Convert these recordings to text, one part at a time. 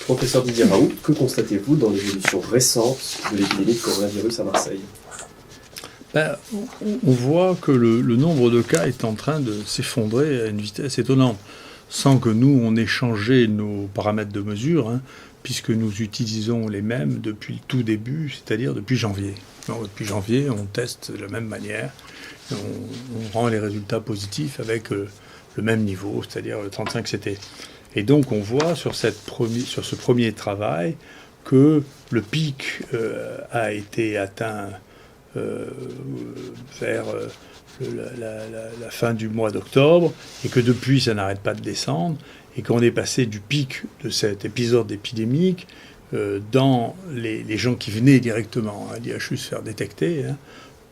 Professeur Didier Raoult, que constatez-vous dans l'évolution récente de l'épidémie de coronavirus à Marseille? On voit que le nombre de cas est en train de s'effondrer à une vitesse étonnante, sans que nous, on ait changé nos paramètres de mesure, puisque nous utilisons les mêmes depuis le tout début, c'est-à-dire depuis janvier. Donc, depuis janvier, on teste de la même manière, on rend les résultats positifs avec le même niveau, c'est-à-dire le 35 CT. Et donc on voit sur ce premier travail que le pic a été atteint vers la fin du mois d'octobre, et que depuis ça n'arrête pas de descendre, et qu'on est passé du pic de cet épisode épidémique dans les gens qui venaient directement à l'IHU se faire détecter,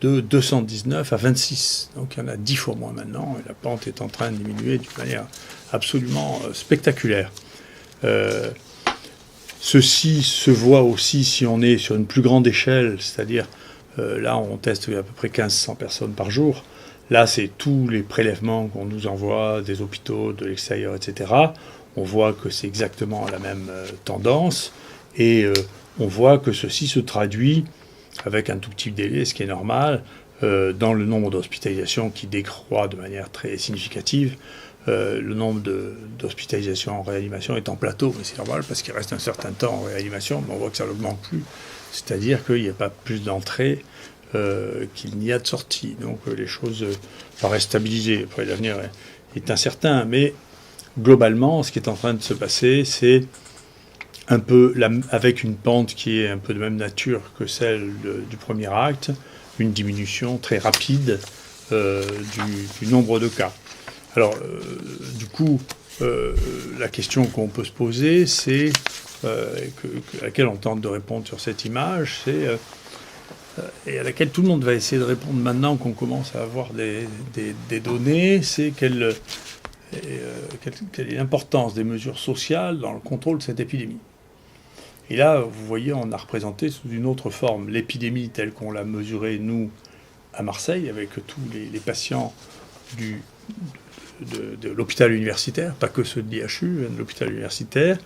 de 219 à 26. Donc il y en a 10 fois moins maintenant, et la pente est en train de diminuer d'une manière absolument spectaculaire. Ceci se voit aussi si on est sur une plus grande échelle, c'est-à-dire là on teste à peu près 1500 personnes par jour. Là c'est tous les prélèvements qu'on nous envoie des hôpitaux, de l'extérieur, etc. On voit que c'est exactement la même tendance, et on voit que ceci se traduit avec un tout petit délai, ce qui est normal, dans le nombre d'hospitalisations qui décroît de manière très significative. Le nombre d'hospitalisations en réanimation est en plateau, mais c'est normal parce qu'il reste un certain temps en réanimation, mais on voit que ça n'augmente plus. C'est-à-dire qu'il n'y a pas plus d'entrées qu'il n'y a de sorties. Donc les choses paraissent stabilisées. Après, l'avenir est incertain, mais globalement, ce qui est en train de se passer, c'est un peu avec une pente qui est un peu de même nature que celle du premier acte, une diminution très rapide du nombre de cas. Alors, du coup, la question qu'on peut se poser, c'est, à laquelle on tente de répondre sur cette image, c'est, et à laquelle tout le monde va essayer de répondre maintenant qu'on commence à avoir des données, c'est quelle est l'importance des mesures sociales dans le contrôle de cette épidémie. Et là, vous voyez, on a représenté sous une autre forme l'épidémie telle qu'on l'a mesurée, nous, à Marseille, avec tous les patients de l'hôpital universitaire, pas que ceux de l'IHU, de l'hôpital universitaire.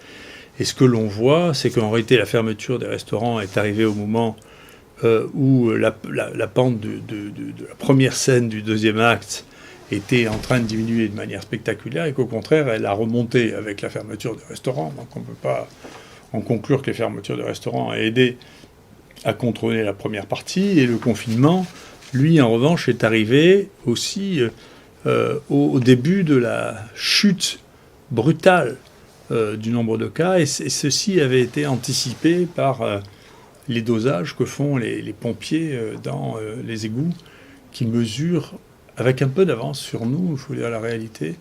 Et ce que l'on voit, c'est qu'en réalité, la fermeture des restaurants est arrivée au moment où la pente de la première scène du deuxième acte était en train de diminuer de manière spectaculaire, et qu'au contraire, elle a remonté avec la fermeture des restaurants. Donc on ne peut pas en conclure que les fermetures de restaurants ont aidé à contrôler la première partie, et le confinement, lui, en revanche, est arrivé aussi au début de la chute brutale du nombre de cas, et ceci avait été anticipé par les dosages que font les pompiers dans les égouts, qui mesurent avec un peu d'avance sur nous, il faut dire la réalité,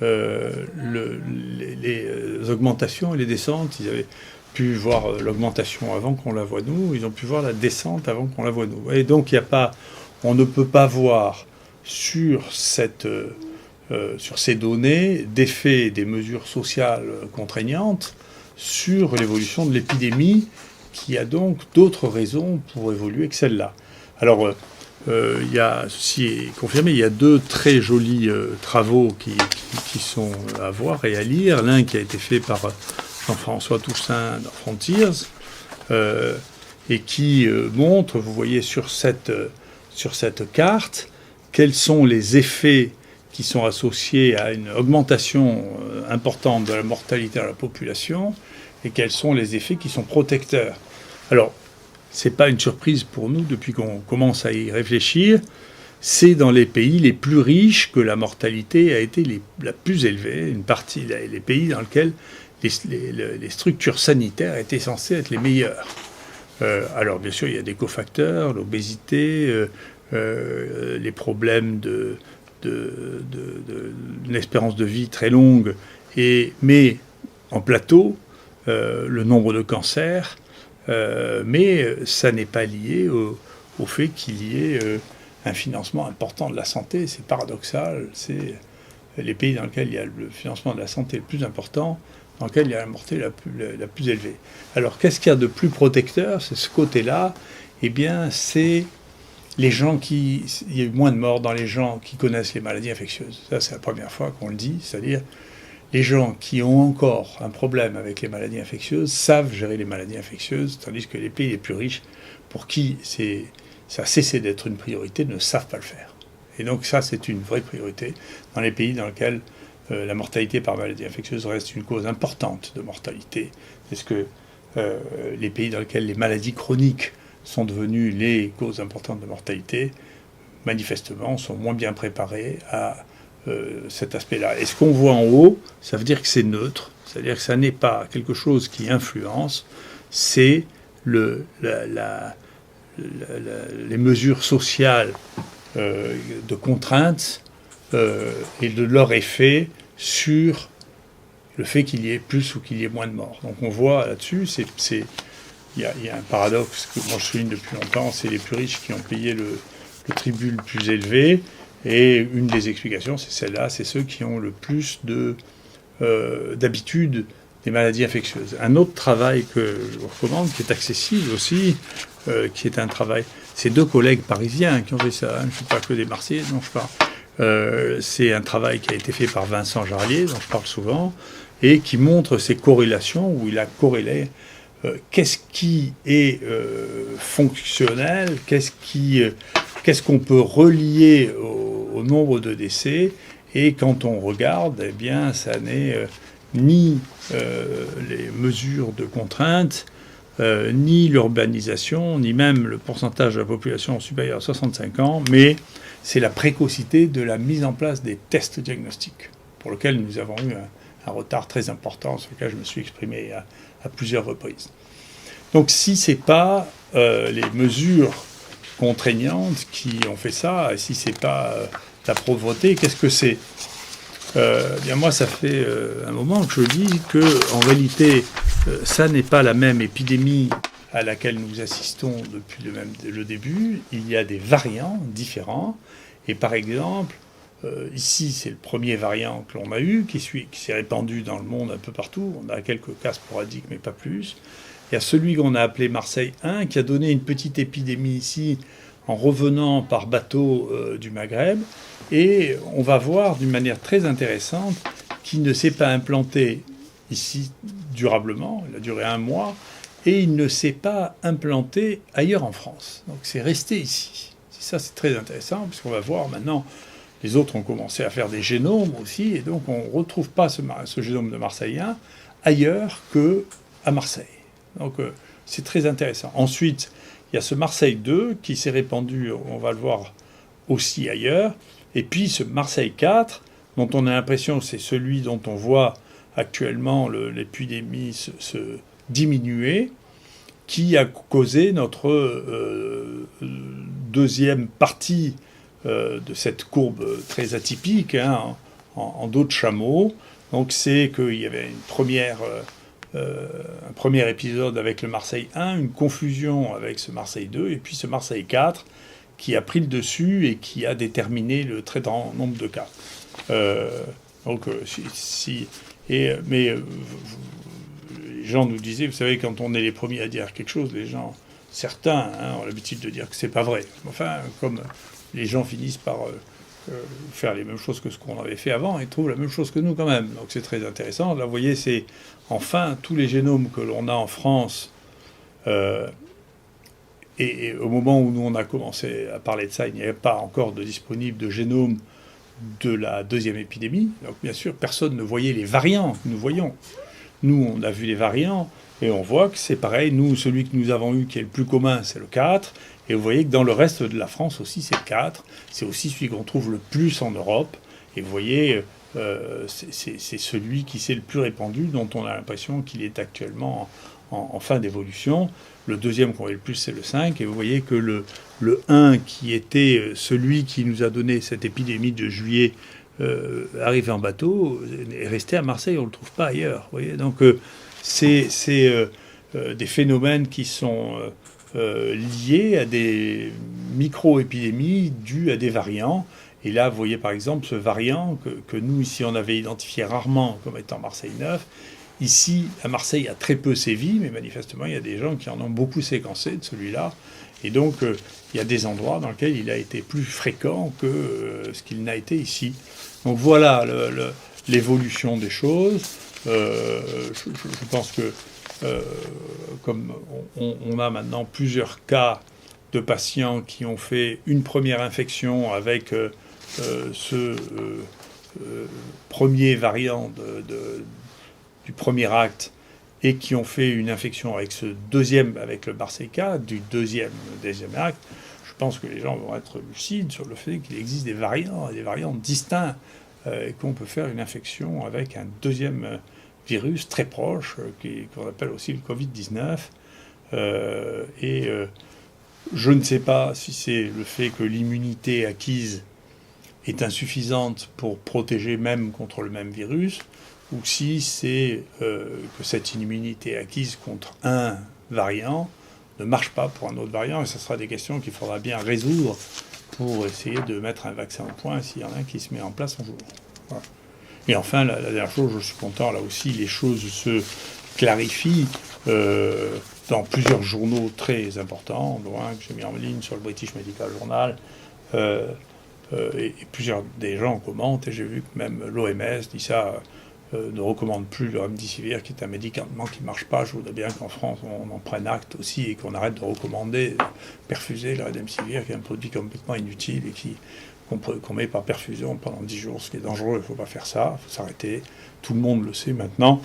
les augmentations et les descentes. Ils avaient pu voir l'augmentation avant qu'on la voie nous, ils ont pu voir la descente avant qu'on la voie nous. Et donc on ne peut pas voir sur ces données d'effet des mesures sociales contraignantes sur l'évolution de l'épidémie, qui a donc d'autres raisons pour évoluer que celle-là. Alors, ceci est confirmé, il y a deux très jolis travaux qui sont à voir et à lire. L'un qui a été fait par Jean-François Toussaint dans Frontiers, et qui montre, vous voyez sur cette carte, quels sont les effets qui sont associés à une augmentation importante de la mortalité de la population, et quels sont les effets qui sont protecteurs. Alors, ce n'est pas une surprise pour nous depuis qu'on commence à y réfléchir. C'est dans les pays les plus riches que la mortalité a été la plus élevée, une partie, les pays dans lesquels les structures sanitaires étaient censées être les meilleures. Alors, bien sûr, il y a des cofacteurs, l'obésité, les problèmes d'une espérance de vie très longue, mais en plateau, le nombre de cancers, mais ça n'est pas lié au fait qu'il y ait un financement important de la santé. C'est paradoxal, c'est les pays dans lesquels il y a le financement de la santé le plus important, dans lesquels il y a la mortalité la plus élevée. Alors, qu'est-ce qu'il y a de plus protecteur? C'est ce côté-là. Eh bien, c'est les gens il y a eu moins de morts dans les gens qui connaissent les maladies infectieuses. Ça, c'est la première fois qu'on le dit, c'est-à-dire les gens qui ont encore un problème avec les maladies infectieuses savent gérer les maladies infectieuses, tandis que les pays les plus riches, pour qui ça a cessé d'être une priorité, ne savent pas le faire. Et donc ça, c'est une vraie priorité dans les pays dans lesquels la mortalité par maladie infectieuse reste une cause importante de mortalité. C'est ce que les pays dans lesquels les maladies chroniques sont devenues les causes importantes de mortalité, manifestement, sont moins bien préparés à cet aspect-là. Et ce qu'on voit en haut, ça veut dire que c'est neutre, c'est-à-dire que ça n'est pas quelque chose qui influence, c'est les mesures sociales de contraintes et de leur effet sur le fait qu'il y ait plus ou qu'il y ait moins de morts. Donc on voit là-dessus, il y a un paradoxe que moi je souligne depuis longtemps, c'est les plus riches qui ont payé le tribut le plus élevé, et une des explications, c'est celle-là, c'est ceux qui ont le plus d'habitude des maladies infectieuses. Un autre travail que je vous recommande, qui est accessible aussi, qui est un travail... C'est 2 collègues parisiens qui ont fait ça, hein, je ne suis pas que des Marseillais dont je parle. C'est un travail qui a été fait par Vincent Jarlier, dont je parle souvent, et qui montre ces corrélations, où il a corrélé qu'est-ce qui est fonctionnel, qu'est-ce qu'on peut relier au nombre de décès, et quand on regarde, eh bien, ça n'est ni les mesures de contrainte, ni l'urbanisation, ni même le pourcentage de la population supérieure à 65 ans, mais c'est la précocité de la mise en place des tests diagnostiques, pour lequel nous avons eu un retard très important, sur lequel je me suis exprimé à plusieurs reprises. Donc si ce n'est pas les mesures contraignantes qui ont fait ça, et si ce n'est pas la pauvreté, qu'est-ce que c'est ? Bien moi, ça fait un moment que je dis qu'en réalité, ça n'est pas la même épidémie à laquelle nous assistons depuis le début. Il y a des variants différents. Et par exemple, ici, c'est le premier variant que l'on a eu, qui s'est répandu dans le monde un peu partout. On a quelques cas sporadiques, mais pas plus. Il y a celui qu'on a appelé Marseille 1, qui a donné une petite épidémie ici, en revenant par bateau du Maghreb. Et on va voir d'une manière très intéressante qu'il ne s'est pas implanté ici durablement, il a duré 1 mois, et il ne s'est pas implanté ailleurs en France. Donc c'est resté ici. Ça, c'est très intéressant, puisqu'on va voir maintenant, les autres ont commencé à faire des génomes aussi, et donc on ne retrouve pas ce génome de Marseille 1 ailleurs qu'à Marseille. Donc c'est très intéressant. Ensuite, il y a ce Marseille 2 qui s'est répandu, on va le voir aussi ailleurs, et puis ce Marseille 4, dont on a l'impression que c'est celui dont on voit actuellement l'épidémie se diminuer, qui a causé notre deuxième partie de cette courbe très atypique, hein, en dos de chameau. Donc c'est qu'il y avait un premier épisode avec le Marseille 1, une confusion avec ce Marseille 2, et puis ce Marseille 4 qui a pris le dessus et qui a déterminé le très grand nombre de cas. Les gens nous disaient, vous savez, quand on est les premiers à dire quelque chose, certains ont l'habitude de dire que c'est pas vrai. Enfin, comme les gens finissent par faire les mêmes choses que ce qu'on avait fait avant, ils trouvent la même chose que nous quand même. Donc c'est très intéressant. Là, vous voyez, c'est enfin tous les génomes que l'on a en France. Et au moment où nous on a commencé à parler de ça, il n'y avait pas encore de disponible de génome de la deuxième épidémie. Donc bien sûr, personne ne voyait les variants que nous voyons. Nous, on a vu les variants et on voit que c'est pareil. Nous, celui que nous avons eu qui est le plus commun, c'est le 4. Et vous voyez que dans le reste de la France aussi, c'est le 4. C'est aussi celui qu'on trouve le plus en Europe. Et vous voyez, c'est celui qui s'est le plus répandu, dont on a l'impression qu'il est actuellement en fin d'évolution. Le deuxième qu'on voit le plus, c'est le 5. Et vous voyez que le 1, qui était celui qui nous a donné cette épidémie de juillet, arrivé en bateau, est resté à Marseille. On ne le trouve pas ailleurs. Vous voyez, donc, c'est des phénomènes qui sont liés à des micro-épidémies dues à des variants. Et là, vous voyez par exemple ce variant que nous, ici, on avait identifié rarement comme étant Marseille 9. Ici, à Marseille, il y a très peu sévi, mais manifestement, il y a des gens qui en ont beaucoup séquencé de celui-là. Et donc, il y a des endroits dans lesquels il a été plus fréquent que ce qu'il n'a été ici. Donc voilà l'évolution des choses. Je pense que comme on a maintenant plusieurs cas de patients qui ont fait une première infection avec ce premier variant du premier acte et qui ont fait une infection avec ce deuxième, avec le Barséka, du deuxième acte, je pense que les gens vont être lucides sur le fait qu'il existe des variants distincts, et qu'on peut faire une infection avec un deuxième virus très proche, qu'on appelle aussi le Covid-19. Je ne sais pas si c'est le fait que l'immunité acquise est insuffisante pour protéger même contre le même virus, ou si c'est que cette immunité acquise contre un variant ne marche pas pour un autre variant, et ce sera des questions qu'il faudra bien résoudre pour essayer de mettre un vaccin au point s'il y en a un qui se met en place un jour. Voilà. Et enfin, la dernière chose, je suis content, là aussi, les choses se clarifient dans plusieurs journaux très importants, dont un que j'ai mis en ligne sur le British Medical Journal, et plusieurs des gens commentent, et j'ai vu que même l'OMS dit ça, ne recommande plus le remdesivir, qui est un médicament qui ne marche pas. Je voudrais bien qu'en France, on en prenne acte aussi et qu'on arrête de recommander, perfuser le remdesivir, qui est un produit complètement inutile et qu'on met par perfusion pendant 10 jours, ce qui est dangereux. Il ne faut pas faire ça, il faut s'arrêter. Tout le monde le sait maintenant.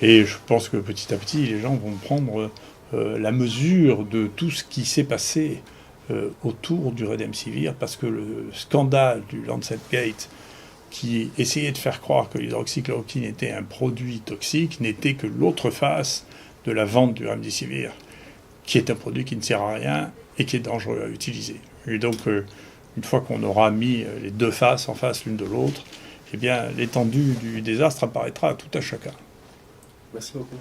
Et je pense que petit à petit, les gens vont prendre la mesure de tout ce qui s'est passé autour du remdesivir, parce que le scandale du Lancet Gate, qui essayait de faire croire que l'hydroxychloroquine était un produit toxique, n'était que l'autre face de la vente du remdesivir, qui est un produit qui ne sert à rien et qui est dangereux à utiliser. Et donc, une fois qu'on aura mis les deux faces en face l'une de l'autre, eh bien, l'étendue du désastre apparaîtra à tout à chacun. Merci beaucoup.